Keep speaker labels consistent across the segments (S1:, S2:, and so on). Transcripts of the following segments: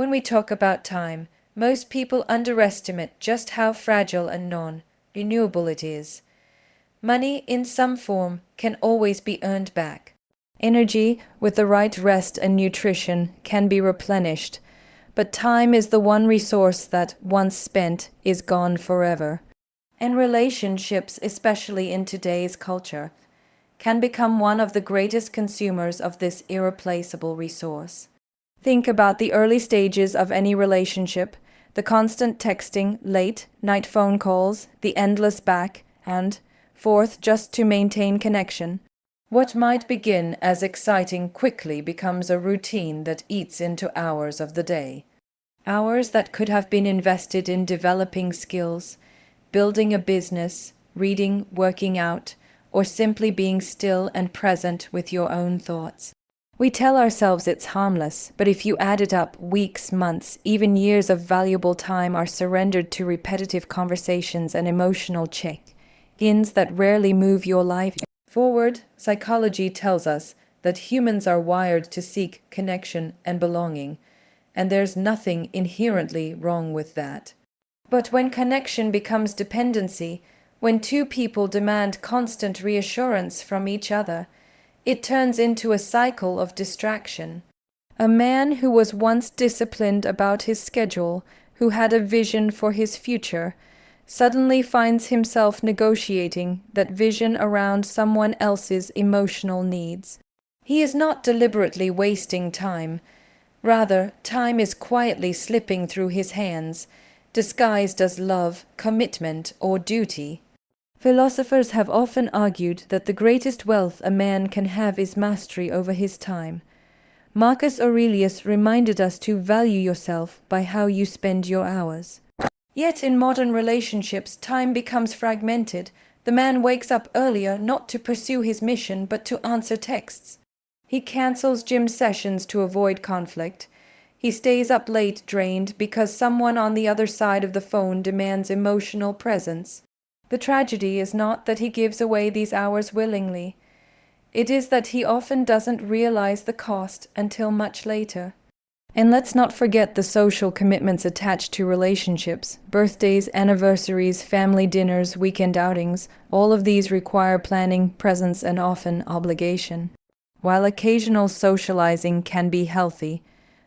S1: When we talk about time, most people underestimate just how fragile and non-renewable it is. Money, in some form, can always be earned back. Energy, with the right rest and nutrition, can be replenished, but time is the one resource that, once spent, is gone forever. And relationships, especially in today's culture, can become one of the greatest consumers of this irreplaceable resource. Think about the early stages of any relationship, the constant texting, late night phone calls, the endless back and forth just to maintain connection. What might begin as exciting quickly becomes a routine that eats into hours of the day. Hours that could have been invested in developing skills, building a business, reading, working out, or simply being still and present with your own thoughts. We tell ourselves it's harmless, but if you add it up, weeks, months, even years of valuable time are surrendered to repetitive conversations and emotional check-ins that rarely move your life forward. Psychology tells us that humans are wired to seek connection and belonging, and there's nothing inherently wrong with that. But when connection becomes dependency, when two people demand constant reassurance from each other, it turns into a cycle of distraction. A man who was once disciplined about his schedule, who had a vision for his future, suddenly finds himself negotiating that vision around someone else's emotional needs. He is not deliberately wasting time. Rather, time is quietly slipping through his hands, disguised as love, commitment, or duty. Philosophers have often argued that the greatest wealth a man can have is mastery over his time. Marcus Aurelius reminded us to value yourself by how you spend your hours. Yet in modern relationships, time becomes fragmented. The man wakes up earlier not to pursue his mission but to answer texts. He cancels gym sessions to avoid conflict. He stays up late drained because someone on the other side of the phone demands emotional presence. The tragedy is not that he gives away these hours willingly. It is that he often doesn't realize the cost until much later. And let's not forget the social commitments attached to relationships. Birthdays, anniversaries, family dinners, weekend outings, all of these require planning, presence, and often obligation. While occasional socializing can be healthy,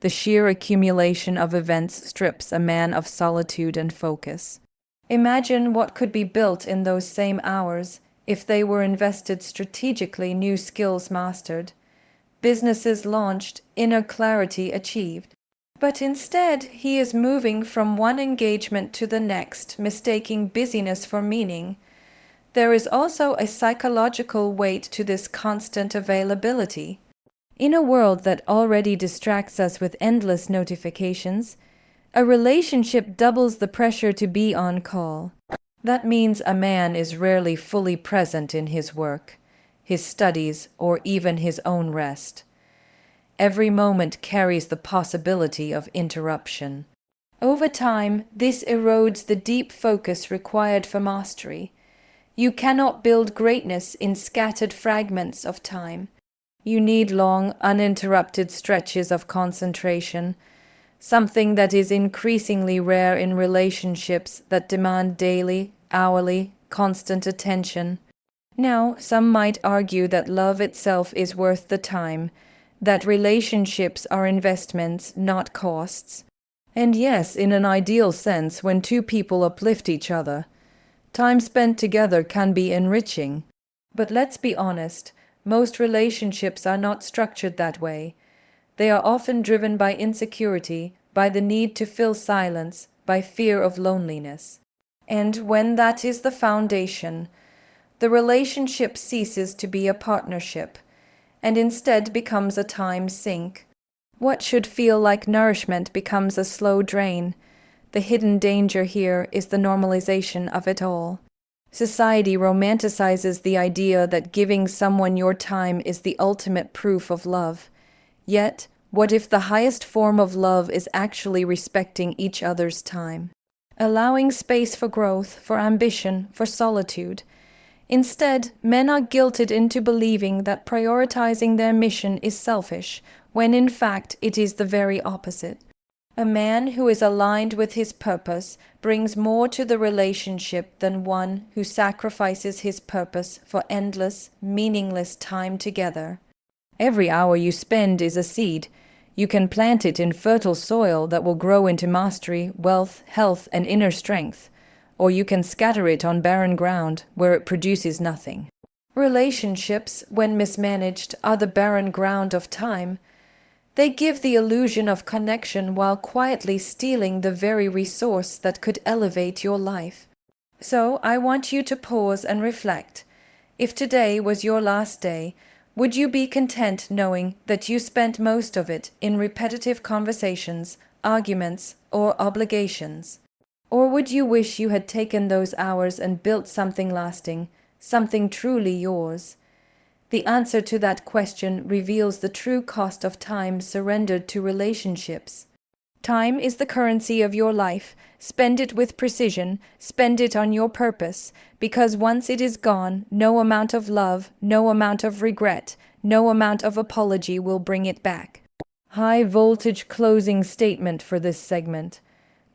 S1: the sheer accumulation of events strips a man of solitude and focus. Imagine what could be built in those same hours if they were invested strategically, new skills mastered, businesses launched, inner clarity achieved. But instead, he is moving from one engagement to the next, mistaking busyness for meaning. There is also a psychological weight to this constant availability. In a world that already distracts us with endless notifications, a relationship doubles the pressure to be on call. That means a man is rarely fully present in his work, his studies, or even his own rest. Every moment carries the possibility of interruption. Over time, this erodes the deep focus required for mastery. You cannot build greatness in scattered fragments of time. You need long, uninterrupted stretches of concentration, something that is increasingly rare in relationships that demand daily, hourly, constant attention. Now, some might argue that love itself is worth the time, that relationships are investments, not costs. And yes, in an ideal sense, when two people uplift each other, time spent together can be enriching. But let's be honest, most relationships are not structured that way. They are often driven by insecurity, by the need to fill silence, by fear of loneliness. And when that is the foundation, the relationship ceases to be a partnership, and instead becomes a time sink. What should feel like nourishment becomes a slow drain. The hidden danger here is the normalization of it all. Society romanticizes the idea that giving someone your time is the ultimate proof of love. Yet, what if the highest form of love is actually respecting each other's time? Allowing space for growth, for ambition, for solitude. Instead, men are guilted into believing that prioritizing their mission is selfish, when in fact it is the very opposite. A man who is aligned with his purpose brings more to the relationship than one who sacrifices his purpose for endless, meaningless time together. Every hour you spend is a seed. You can plant it in fertile soil that will grow into mastery, wealth, health, and inner strength, or you can scatter it on barren ground where it produces nothing. Relationships, when mismanaged, are the barren ground of time. They give the illusion of connection while quietly stealing the very resource that could elevate your life. So I want you to pause and reflect. If today was your last day, would you be content knowing that you spent most of it in repetitive conversations, arguments, or obligations? Or would you wish you had taken those hours and built something lasting, something truly yours? The answer to that question reveals the true cost of time surrendered to relationships. Time is the currency of your life. Spend it with precision, spend it on your purpose, because once it is gone, no amount of love, no amount of regret, no amount of apology will bring it back. High voltage closing statement for this segment.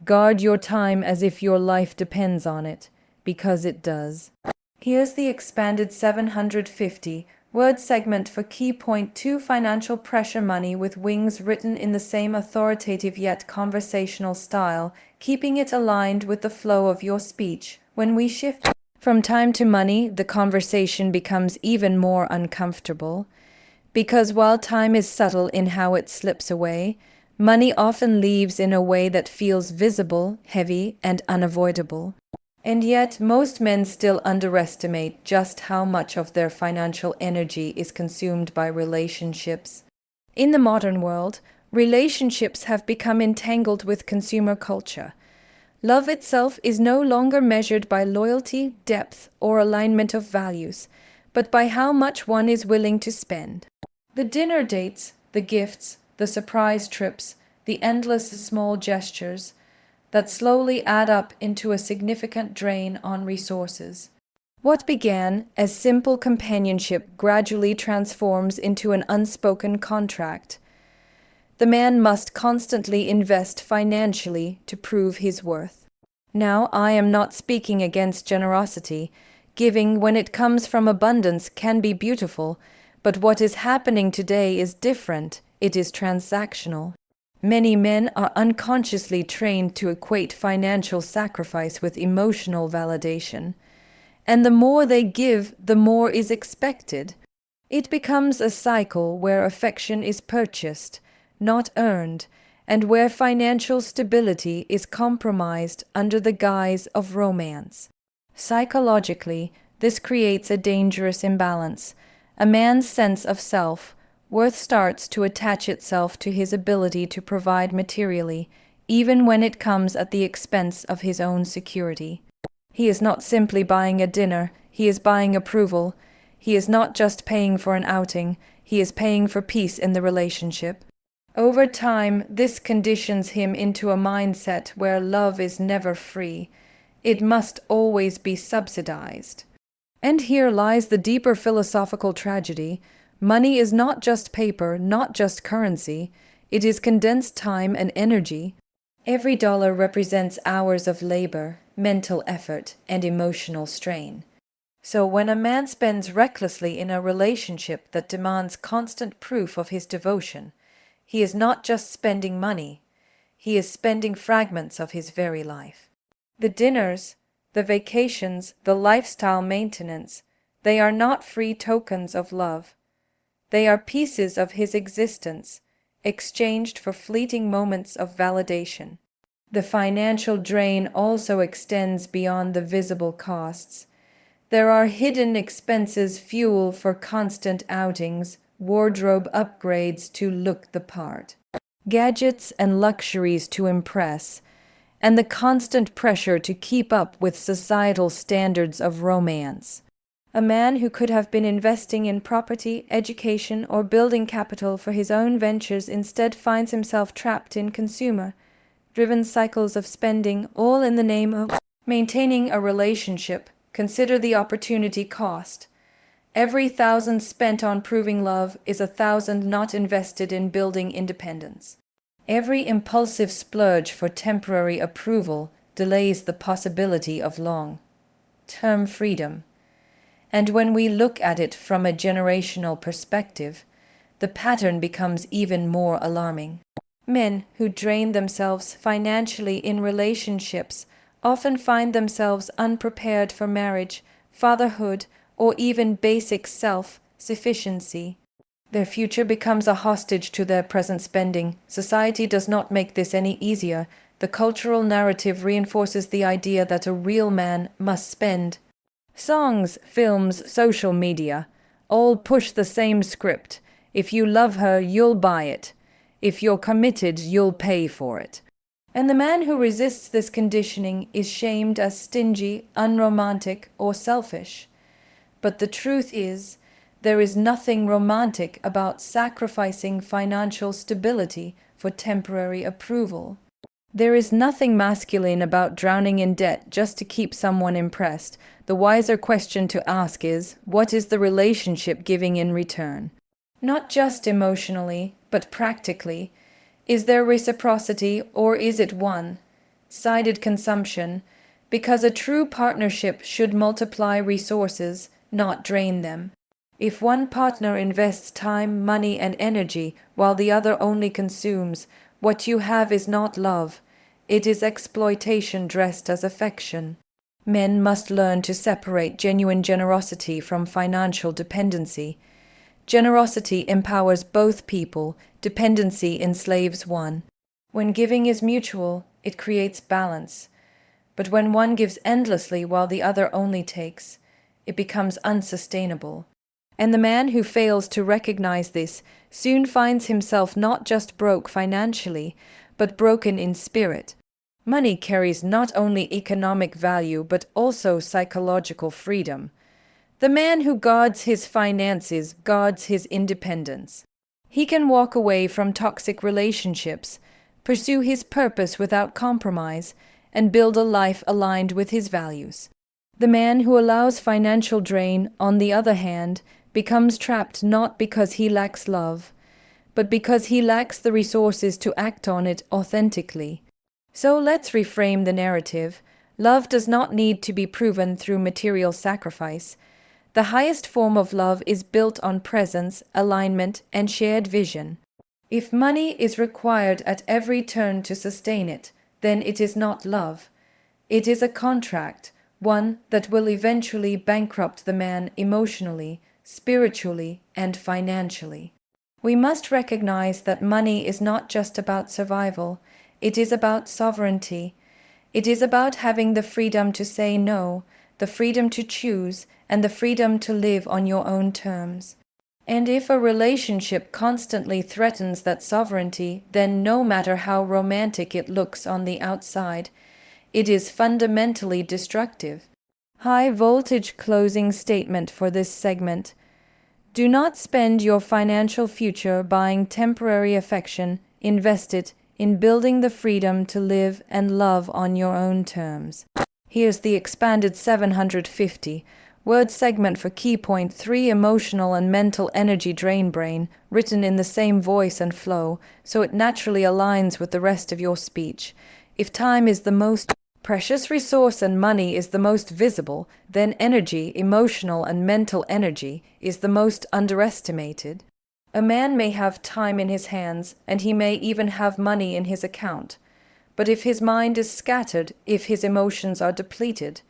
S1: Guard your time as if your life depends on it, because it does. Here's the expanded 750 word segment for key point 2: financial pressure money with wings, written in the same authoritative yet conversational style, keeping it aligned with the flow of your speech. When we shift from time to money, the conversation becomes even more uncomfortable. Because while time is subtle in how it slips away, money often leaves in a way that feels visible, heavy, and unavoidable. And yet, most men still underestimate just how much of their financial energy is consumed by relationships. In the modern world, relationships have become entangled with consumer culture. Love itself is no longer measured by loyalty, depth, or alignment of values, but by how much one is willing to spend. The dinner dates, the gifts, the surprise trips, the endless small gestures that slowly add up into a significant drain on resources. What began as simple companionship gradually transforms into an unspoken contract. The man must constantly invest financially to prove his worth. Now, I am not speaking against generosity. Giving, when it comes from abundance, can be beautiful, but what is happening today is different. It is transactional. Many men are unconsciously trained to equate financial sacrifice with emotional validation. And the more they give, the more is expected. It becomes a cycle where affection is purchased, not earned, and where financial stability is compromised under the guise of romance. Psychologically, this creates a dangerous imbalance. A man's sense of self-worth starts to attach itself to his ability to provide materially, even when it comes at the expense of his own security. He is not simply buying a dinner, he is buying approval. He is not just paying for an outing, he is paying for peace in the relationship. Over time, this conditions him into a mindset where love is never free. It must always be subsidized. And here lies the deeper philosophical tragedy. Money is not just paper, not just currency. It is condensed time and energy. Every dollar represents hours of labor, mental effort, and emotional strain. So when a man spends recklessly in a relationship that demands constant proof of his devotion, he is not just spending money, he is spending fragments of his very life. The dinners, the vacations, the lifestyle maintenance, they are not free tokens of love. They are pieces of his existence, exchanged for fleeting moments of validation. The financial drain also extends beyond the visible costs. There are hidden expenses, fuel for constant outings, wardrobe upgrades to look the part, gadgets and luxuries to impress, and the constant pressure to keep up with societal standards of romance. A man who could have been investing in property, education, or building capital for his own ventures instead finds himself trapped in consumer-driven cycles of spending, all in the name of maintaining a relationship. Consider the opportunity cost. Every 1,000 spent on proving love is 1,000 not invested in building independence. Every impulsive splurge for temporary approval delays the possibility of long-term freedom. And when we look at it from a generational perspective, the pattern becomes even more alarming. Men who drain themselves financially in relationships often find themselves unprepared for marriage, fatherhood, or even basic self-sufficiency. Their future becomes a hostage to their present spending. Society does not make this any easier. The cultural narrative reinforces the idea that a real man must spend. Songs, films, social media all push the same script. If you love her, you'll buy it. If you're committed, you'll pay for it. And the man who resists this conditioning is shamed as stingy, unromantic, or selfish. But the truth is, there is nothing romantic about sacrificing financial stability for temporary approval. There is nothing masculine about drowning in debt just to keep someone impressed. The wiser question to ask is, what is the relationship giving in return? Not just emotionally, but practically. Is there reciprocity, or is it one-sided consumption? Because a true partnership should multiply resources, not drain them. If one partner invests time, money, and energy, while the other only consumes, what you have is not love. It is exploitation dressed as affection. Men must learn to separate genuine generosity from financial dependency. Generosity empowers both people, dependency enslaves one. When giving is mutual, it creates balance. But when one gives endlessly while the other only takes, it becomes unsustainable. And the man who fails to recognize this soon finds himself not just broke financially, but broken in spirit. Money carries not only economic value, but also psychological freedom. The man who guards his finances guards his independence. He can walk away from toxic relationships, pursue his purpose without compromise, and build a life aligned with his values. The man who allows financial drain, on the other hand, becomes trapped not because he lacks love, but because he lacks the resources to act on it authentically. So let's reframe the narrative. Love does not need to be proven through material sacrifice. The highest form of love is built on presence, alignment, and shared vision. If money is required at every turn to sustain it, then it is not love. It is a contract, one that will eventually bankrupt the man emotionally, spiritually, and financially. We must recognize that money is not just about survival, it is about sovereignty. It is about having the freedom to say no, the freedom to choose, and the freedom to live on your own terms. And if a relationship constantly threatens that sovereignty, then no matter how romantic it looks on the outside, it is fundamentally destructive. High voltage closing statement for this segment. Do not spend your financial future buying temporary affection. Invest it in building the freedom to live and love on your own terms. Here's the expanded 750 word segment for key point 3: emotional and mental energy drain brain, written in the same voice and flow, so it naturally aligns with the rest of your speech. If time is the most precious resource and money is the most visible, then energy, emotional and mental energy, is the most underestimated. A man may have time in his hands, and he may even have money in his account. But if his mind is scattered, if his emotions are depleted,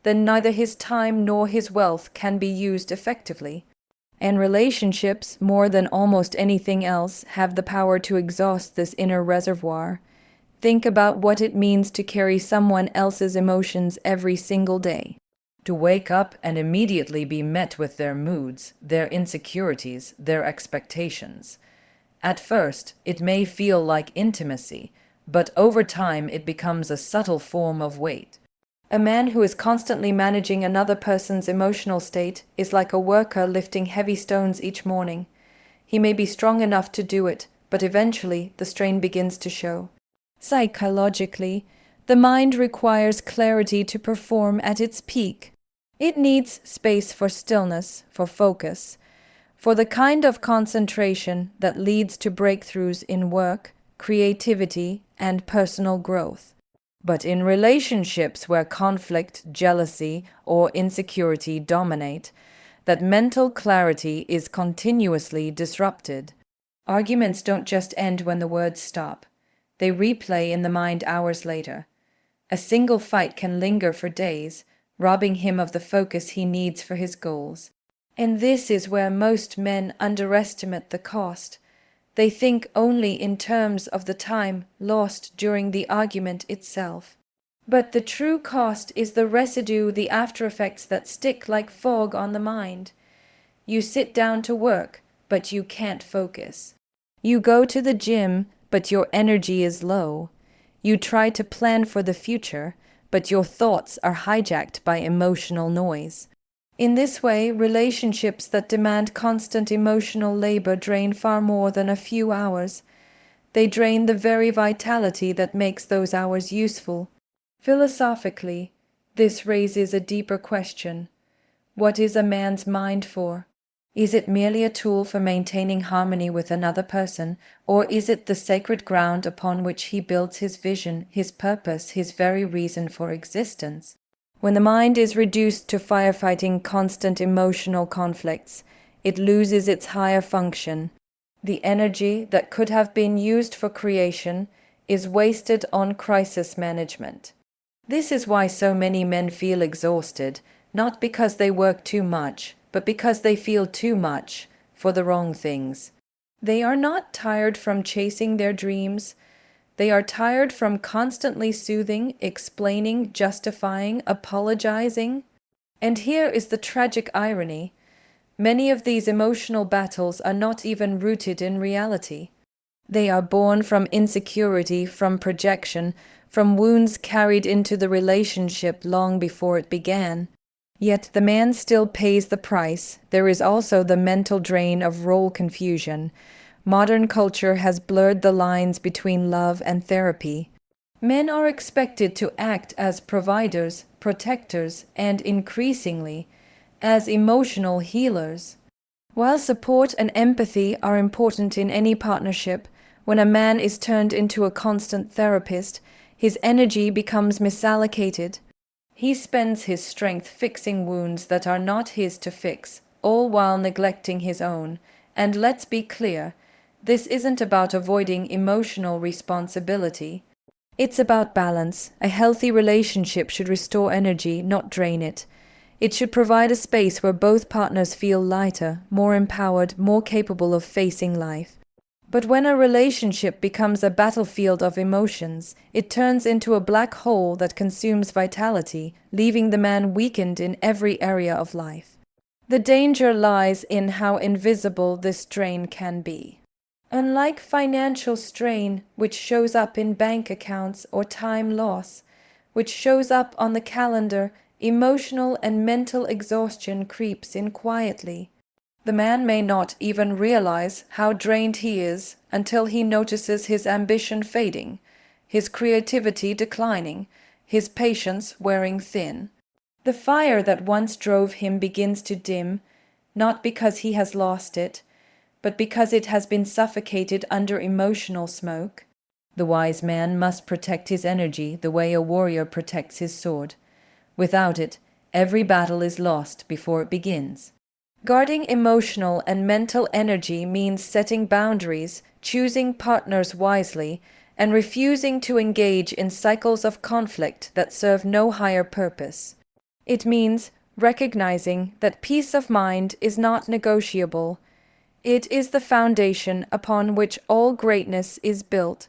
S1: then neither his time nor his wealth can be used effectively. And relationships, more than almost anything else, have the power to exhaust this inner reservoir. Think about what it means to carry someone else's emotions every single day. To wake up and immediately be met with their moods, their insecurities, their expectations. At first, it may feel like intimacy, but over time it becomes a subtle form of weight. A man who is constantly managing another person's emotional state is like a worker lifting heavy stones each morning. He may be strong enough to do it, but eventually the strain begins to show. Psychologically, the mind requires clarity to perform at its peak. It needs space for stillness, for focus, for the kind of concentration that leads to breakthroughs in work, creativity, and personal growth. But in relationships where conflict, jealousy, or insecurity dominate, that mental clarity is continuously disrupted. Arguments don't just end when the words stop. They replay in the mind hours later. A single fight can linger for days, robbing him of the focus he needs for his goals. And this is where most men underestimate the cost. They think only in terms of the time lost during the argument itself. But the true cost is the residue, the after-effects that stick like fog on the mind. You sit down to work, but you can't focus. You go to the gym, but your energy is low. You try to plan for the future, but your thoughts are hijacked by emotional noise. In this way, relationships that demand constant emotional labor drain far more than a few hours. They drain the very vitality that makes those hours useful. Philosophically, this raises a deeper question. What is a man's mind for? Is it merely a tool for maintaining harmony with another person, or is it the sacred ground upon which he builds his vision, his purpose, his very reason for existence? When the mind is reduced to firefighting constant emotional conflicts, it loses its higher function. The energy that could have been used for creation is wasted on crisis management. This is why so many men feel exhausted, not because they work too much, but because they feel too much for the wrong things. They are not tired from chasing their dreams. They are tired from constantly soothing, explaining, justifying, apologizing. And here is the tragic irony. Many of these emotional battles are not even rooted in reality. They are born from insecurity, from projection, from wounds carried into the relationship long before it began. Yet the man still pays the price. There is also the mental drain of role confusion. Modern culture has blurred the lines between love and therapy. Men are expected to act as providers, protectors, and increasingly, as emotional healers. While support and empathy are important in any partnership, when a man is turned into a constant therapist, his energy becomes misallocated. He spends his strength fixing wounds that are not his to fix, all while neglecting his own. And let's be clear, this isn't about avoiding emotional responsibility. It's about balance. A healthy relationship should restore energy, not drain it. It should provide a space where both partners feel lighter, more empowered, more capable of facing life. But when a relationship becomes a battlefield of emotions, it turns into a black hole that consumes vitality, leaving the man weakened in every area of life. The danger lies in how invisible this drain can be. Unlike financial strain, which shows up in bank accounts or time loss, which shows up on the calendar, emotional and mental exhaustion creeps in quietly. The man may not even realize how drained he is until he notices his ambition fading, his creativity declining, his patience wearing thin. The fire that once drove him begins to dim, not because he has lost it, but because it has been suffocated under emotional smoke. The wise man must protect his energy the way a warrior protects his sword. Without it, every battle is lost before it begins. Guarding emotional and mental energy means setting boundaries, choosing partners wisely, and refusing to engage in cycles of conflict that serve no higher purpose. It means recognizing that peace of mind is not negotiable. It is the foundation upon which all greatness is built.